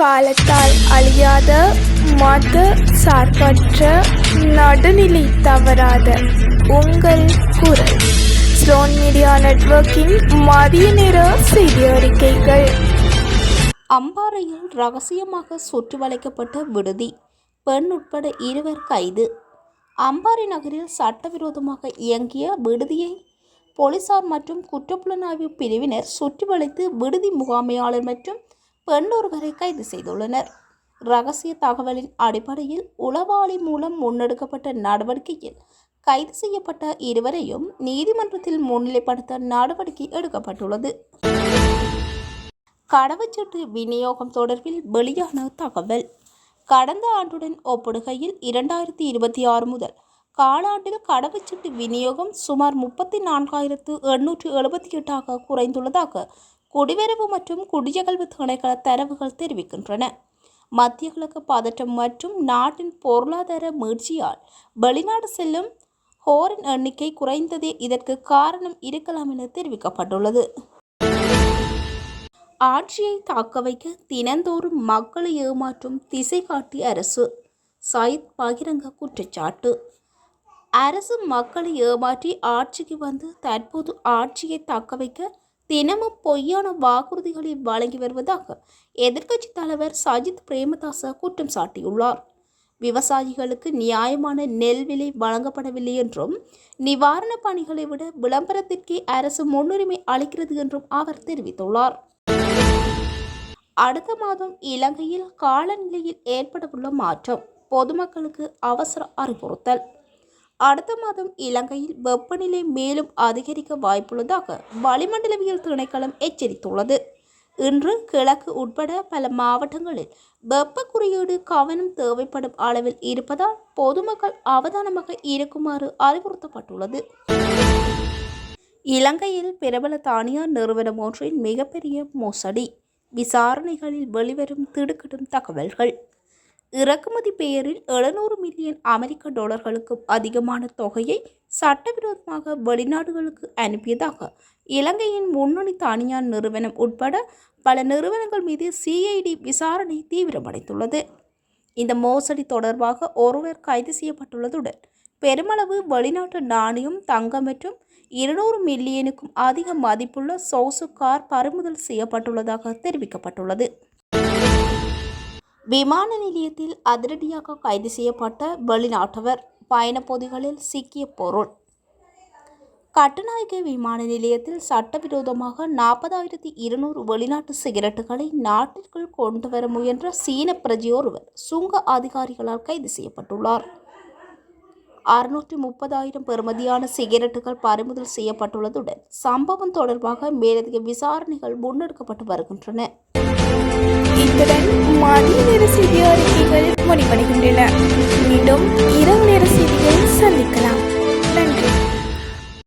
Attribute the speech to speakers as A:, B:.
A: காலத்தால் அழியாத மத சார்பற்ற நடுநிலை தவறாத உங்கள் குரல் ஸ்லோன் மீடியா நெட்வொர்க்கின் மதிய நேர செய்தி அறிக்கைகள்.
B: அம்பாறையில் ரகசியமாக சுற்றி வளைக்கப்பட்ட விடுதி, பெண் உட்பட 2 கைது. அம்பாறை நகரில் சட்டவிரோதமாக இயங்கிய விடுதியை போலீசார் மற்றும் குற்றப்புலனாய்வு பிரிவினர் சுற்றி வளைத்து விடுதி முகாமையாளர் மற்றும் பெண் ஒருவரை கைது செய்துள்ளனர். ரகசிய தகவலின் அடிப்படையில் உளவாளி மூலம் முன்னெடுக்கப்பட்ட நடவடிக்கையில் கைது செய்யப்பட்ட 2வரையும் நீதிமன்றத்தில் முன்னிலைப்படுத்த நடவடிக்கை எடுக்கப்பட்டுள்ளது. கடவுச்சீட்டு விநியோகம் தொடர்பில் வெளியான தகவல். கடந்த ஆண்டுடன் ஒப்பிடுகையில் 2026 முதல் காலாண்டில் கடவுச்சீட்டு விநியோகம் சுமார் 34,878 குறைந்துள்ளதாக குடிவரவு மற்றும் குடியகல்வு திணைக்கள தரவுகள் தெரிவிக்கின்றன. மத்திய கிழக்கு பதட்டம் மற்றும் நாட்டின் பொருளாதார மீட்சியால் வெளிநாடு செல்லும் ஹோரின் எண்ணிக்கை குறைந்ததே இதற்கு காரணம் இருக்கலாம் என தெரிவிக்கப்பட்டுள்ளது. ஆட்சியை தாக்க வைக்க தினந்தோறும் மக்களை ஏமாற்றும் திசை காட்டி அரசு, சயித் பகிரங்க குற்றச்சாட்டு. அரசு மக்களை ஏமாற்றி ஆட்சிக்கு வந்து தற்போது ஆட்சியை தக்க வைக்க தினமும் பொய்யான வாக்குறுதிகளை வழங்கி வருவதாக எதிர்க்கட்சி தலைவர் சஜித் பிரேமதாச குற்றம் சாட்டியுள்ளார். விவசாயிகளுக்கு நியாயமான நெல் விலை வழங்கப்படவில்லை என்றும் நிவாரணப் பணிகளை விட விளம்பரத்திற்கே அரசு முன்னுரிமை அளிக்கிறது என்றும் அவர் தெரிவித்துள்ளார். அடுத்த மாதம் இலங்கையில் காலநிலையில் ஏற்படவுள்ள மாற்றம், பொதுமக்களுக்கு அவசர அறிவுறுத்தல். அடுத்த மாதம் இலங்கையில் வெப்பநிலை மேலும் அதிகரிக்க வாய்ப்புள்ளதாக வளிமண்டலவியல் திணைக்களம் எச்சரித்துள்ளது. இன்று கிழக்கு உட்பட பல மாவட்டங்களில் வெப்ப குறியீடு கவனம் தேவைப்படும் அளவில் இருப்பதால் பொதுமக்கள் அவதானமாக இருக்குமாறு அறிவுறுத்தப்பட்டுள்ளது. இலங்கையில் பிரபல தனியார் நிறுவனம் ஒன்றின் மிகப்பெரிய மோசடி, விசாரணைகளில் வெளிவரும் திடுக்கிடும் தகவல்கள். இறக்குமதி பெயரில் 700 மில்லியன் அமெரிக்க டாலர்களுக்கும் அதிகமான தொகையை சட்டவிரோதமாக வெளிநாடுகளுக்கு அனுப்பியதாக இலங்கையின் முன்னணி தனியார் நிறுவனம் உட்பட பல நிறுவனங்கள் மீது CID விசாரணை தீவிரமடைந்துள்ளது. இந்த மோசடி தொடர்பாக ஒருவர் கைது செய்யப்பட்டுள்ளதுடன் பெருமளவு வெளிநாட்டு நாணயம், தங்கம் மற்றும் 200 மில்லியனுக்கும் அதிக மதிப்புள்ள சொகுசு கார் பறிமுதல் செய்யப்பட்டுள்ளதாக தெரிவிக்கப்பட்டுள்ளது. விமான நிலையத்தில் அதிரடியாக கைது செய்யப்பட்ட வெளிநாட்டவர், பயணப்பொதிகளில் சிக்கிய பொருள். கட்டுநாயக்க விமான நிலையத்தில் சட்டவிரோதமாக 40,200 வெளிநாட்டு சிகரெட்டுகளை நாட்டிற்குள் கொண்டு வர முயன்ற சீன பிரஜை ஒருவர் சுங்க அதிகாரிகளால் கைது செய்யப்பட்டுள்ளார். 630,000 பெறுமதியான சிகரெட்டுகள் பறிமுதல் செய்யப்பட்டுள்ளதுடன் சம்பவம் தொடர்பாக மேலதிக விசாரணைகள் முன்னெடுக்கப்பட்டு வருகின்றன.
A: இத்துடன் மதிய நேர செய்தி அறிக்கைகள் முடிவடைகின்றன. மீண்டும்